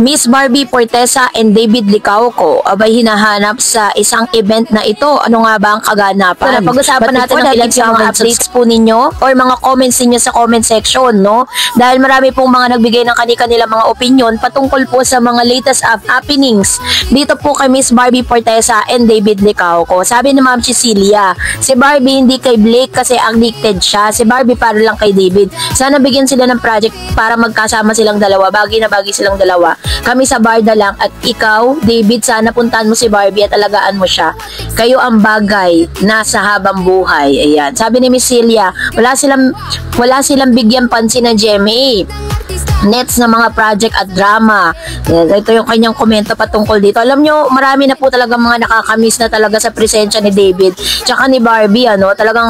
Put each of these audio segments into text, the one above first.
Miss Barbie Fortesa and David Licauco abay hinahanap sa isang event na ito. Ano nga ba ang kaganapan? Pag-usapan natin ang ilang sa mga updates po ninyo or mga comments ninyo sa comment section, no? Dahil marami pong mga nagbigay ng kanilang mga opinion patungkol po sa mga latest happenings dito po kay Miss Barbie Fortesa and David Licauco. Sabi ni Ma'am Cecilia, si Barbie hindi kay Blake kasi addicted siya. Si Barbie para lang kay David. Sana bigyan sila ng project para magkasama silang dalawa. Bagay na bagay silang dalawa. Kami sa Barda lang at ikaw, David, sana puntahan mo si Barbie at alagaan mo siya. Kayo ang bagay na sa habang buhay. Ayan. Sabi ni Miss Celia, wala silang bigyan pansin ng GMA. Nets na mga project at drama. Ito yung kanyang komento patungkol dito. Alam nyo, marami na po talaga mga nakakamiss na talaga sa presensya ni David tsaka ni Barbie, talagang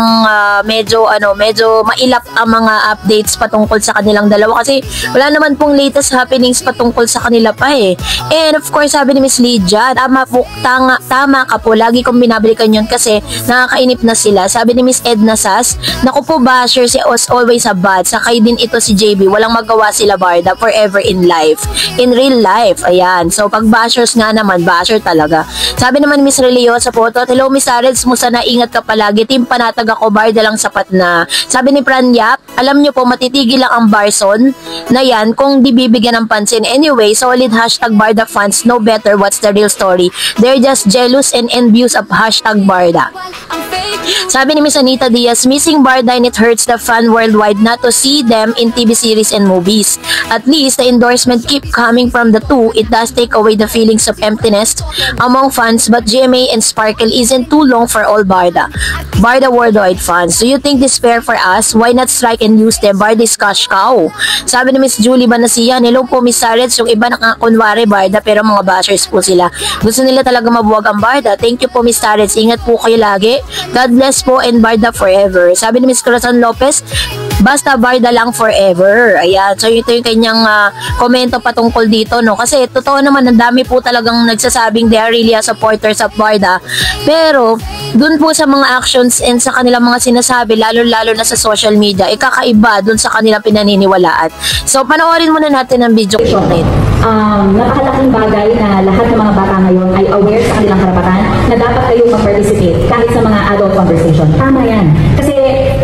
medyo mailap ang mga updates patungkol sa kanilang dalawa kasi wala naman pong latest happenings patungkol sa kanila pa eh. And of course, sabi ni Miss Lydia, tama ka po, lagi kong binabalikan yun kasi nakakainip na sila. Sabi ni Miss Edna Sas, naku po basher, si Os always a bad, sakay din ito si JB, walang magawa sila Barda forever in life, in real life. Ayan, so pag bashers nga naman, basher talaga. Sabi naman Miss Relio sa photo, hello Miss Areds, musta na, ingat ka palagi, team panatag ako, Barda lang sapat na. Sabi ni Pranyap, alam nyo po matitigil lang ang Barson na yan kung di bibigyan ng pansin. Anyway, solid hashtag Barda fans know better what's the real story, they're just jealous and envious of hashtag Barda. Sabi ni Miss Anita Diaz, missing Barda and it hurts the fan worldwide not to see them in TV series and movies. At least the endorsement keep coming from the two. It does take away the feelings of emptiness among fans, but GMA and Sparkle isn't too long for all Barda worldwide fans. Do you think this fair for us? Why not strike and use them? Barda is cash cow. Sabi ni Miss Julie Banasian, hello po Miss Sarets, yung iba nakakunwari Barda pero mga bashers po sila. Gusto nila talaga mabuwag ang Barda. Thank you po Miss Sarets, ingat po kayo lagi. God bless po and Barda forever. Sabi ni Miss Corazon Lopez, basta Barda lang forever. Ayan. So, ito yung kanyang komento patungkol dito, no? Kasi, totoo naman, ang dami po talagang nagsasabing they are really a supporters of Barda. Pero, dun po sa mga actions and sa kanilang mga sinasabi, lalo-lalo na sa social media, kakaiba dun sa kanilang pinaniniwalaan. So, panoorin muna natin ang video clip na ito. Napakalaking bagay na lahat ng mga bata ngayon ay aware sa kanilang karapatan na dapat kayong mag-participate kahit sa mga adult conversation. Tama yan. Kasi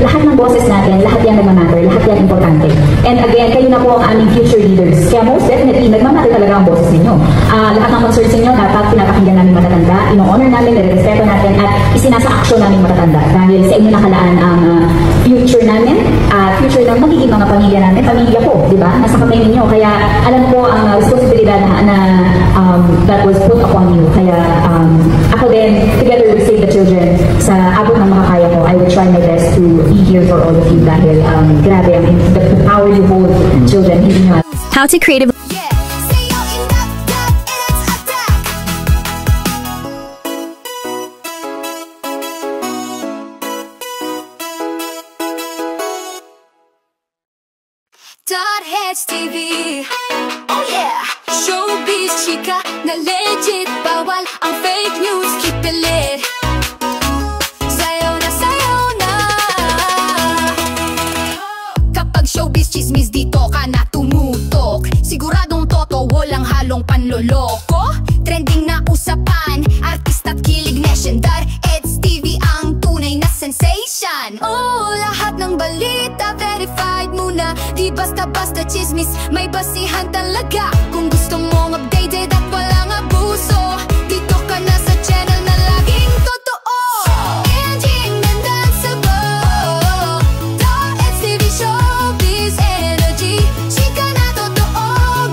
lahat ng boses natin, lahat yan nagmamatter, lahat yan importante. And again, kayo na po ang aming future leaders. Kaya most definitely, nagmamatter talaga ang boses ninyo. Lahat ng concerns ninyo, dapat pinapakinggan namin matatanda, ino-honor namin, nire-respeto natin, at isinasa action namin matatanda. Dahil sa inyo nakalaan ang future namin, future ng magiging mga pamilya namin, pamilya ko, di ba? Nasa kamay ninyo. Kaya alam ko ang responsibilidad na that was put upon you. Kaya ako din, together with Save the Children, sa abot ng makakaya ko, I will try my best to be here for all of you dahil grabe, the power you hold, children, hindi nyo. How to creatively Heads TV. Oh yeah, showbiz chika na legit, bawal ang fake news, keep it lit. Sayaw na kapag showbiz chismis dito ka na tumutok, siguradong toto, walang halong panloloko. Trending na usapan, artist at kilig nasyendar, Heads TV ang tunay na sensation. Oh, lahat ng balita verified muna, di basta-basta chismis, may basihan talaga. Kung gusto mong updated at walang abuso, dito ka na sa channel na laging totoo. Engine and danceable, the Heads TV showbiz energy, chika na totoo,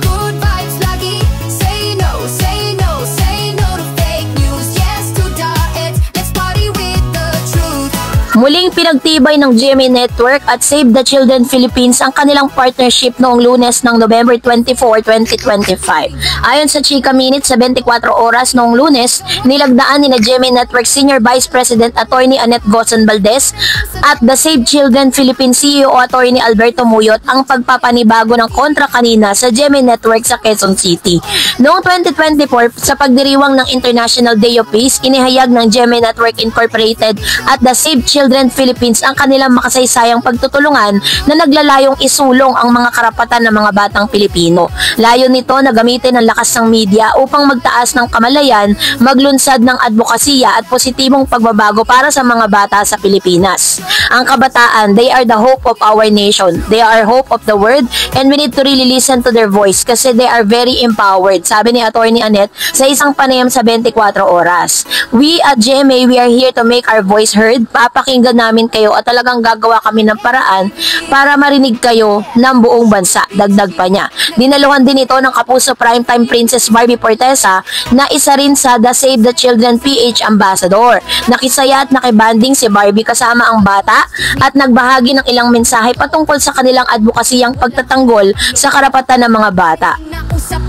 good vibes lagi. Say no, say no, say no to fake news, yes to the Heads, let's party with the truth. Muling pinagtibay ng GMA Network at Save the Children Philippines ang kanilang partnership noong Lunes ng November 24, 2025. Ayon sa Chika Minute sa 24 oras noong Lunes, nilagdaan ni GMA Network Senior Vice President Attorney Annette Gozon Valdez at the Save Children Philippines CEO Attorney Alberto Muyot ang pagpapanibago ng kontra kanina sa GMA Network sa Quezon City. Noong 2024, sa pagdiriwang ng International Day of Peace, inihayag ng GMA Network Incorporated at the Save Children Philippines ang kanilang makasaysayang pagtutulungan na naglalayong isulong ang mga karapatan ng mga batang Pilipino. Layo nito na gamitin ang lakas ng media upang magtaas ng kamalayan, maglunsad ng advokasya at positibong pagbabago para sa mga bata sa Pilipinas. Ang kabataan, they are the hope of our nation. They are hope of the world and we need to really listen to their voice kasi they are very empowered. Sabi ni Attorney Annette sa isang panayam sa 24 Oras. We at GMA, we are here to make our voice heard. Papakinggan namin kayo at talagang gagawa kami ng paraan para marinig kayo ng buong bansa. Dagdag pa niya. Dinaluhan din ito ng kapuso primetime Princess Barbie Fortesa na isa rin sa The Save the Children PH Ambassador. Nakisaya at nakibanding si Barbie kasama ang bata at nagbahagi ng ilang mensahe patungkol sa kanilang advokasiyang pagtatanggol sa karapatan ng mga bata.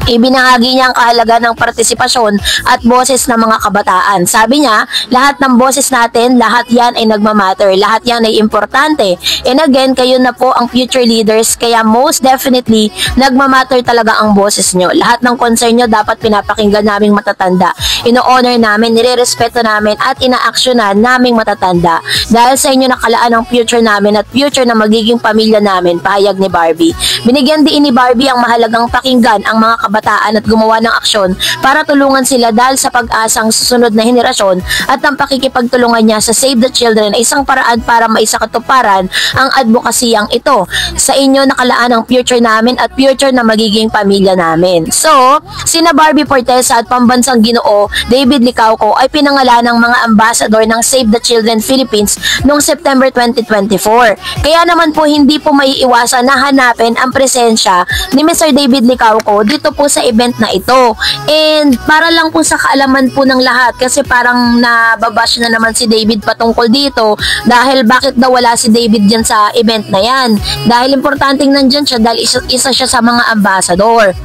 Ibinahagi niya ang kahalaga ng partisipasyon at boses ng mga kabataan. Sabi niya, lahat ng boses natin, lahat yan ay nagmamatter, lahat yan ay importante. And again, kayo na po ang future leaders, kaya most definitely, nagmamatter talaga ang boses nyo. Lahat ng concern nyo dapat pinapakinggan naming matatanda. Ino-honor namin, nire-respeto namin at ina-actionan naming matatanda. Dahil sa inyo nakalaan ang future namin at future na magiging pamilya namin, pahayag ni Barbie. Binigyan din ni Barbie ang mahalagang pakinggan ang mga kabataan at gumawa ng aksyon para tulungan sila dahil sa pag-asang susunod na henerasyon at ang pakikipagtulungan niya sa Save the Children ay isang paraan para maisakatuparan ang advokasiyang ito. Sa inyo nakalaan ang future namin at future na magiging pamilya namin. So, sina Barbie Fortesa at pambansang Ginoo David Licauco ay pinangalan ng mga ambassador ng Save the Children Philippines noong September 2024. Kaya naman po hindi po maiiwasan na hanapin ang presensya ni Mr. David Licauco dito po sa event na ito. And para lang po sa kaalaman po ng lahat kasi parang nababash na naman si David patungkol dito dahil bakit daw wala si David dyan sa event na yan. Dahil importanteng nandyan siya dahil isa siya sa mga ambassador.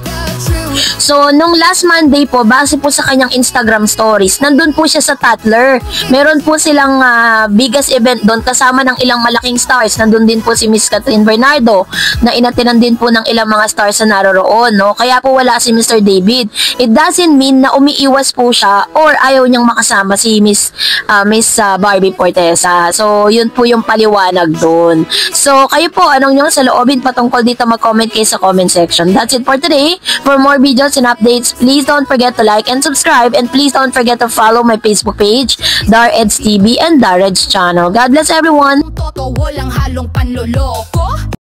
So, nung last Monday po, base po sa kanyang Instagram stories, nandun po siya sa Tatler. Meron po silang biggest event doon kasama ng ilang malaking stars. Nandun din po si Miss Catherine Bernardo na inatinan din po ng ilang mga stars na naroroon. No? Kaya po wala si Mr. David. It doesn't mean na umiiwas po siya or ayaw niyang makasama si Miss Barbie Fortesa. So, yun po yung paliwanag doon. So, kayo po, anong nyo sa loobin patungkol dito, mag-comment kayo sa comment section. That's it for today. For more videos and updates, please don't forget to like and subscribe, and please don't forget to follow my Facebook page, DarEds TV and DarEds channel. God bless everyone! Toto, walang halong panloloko.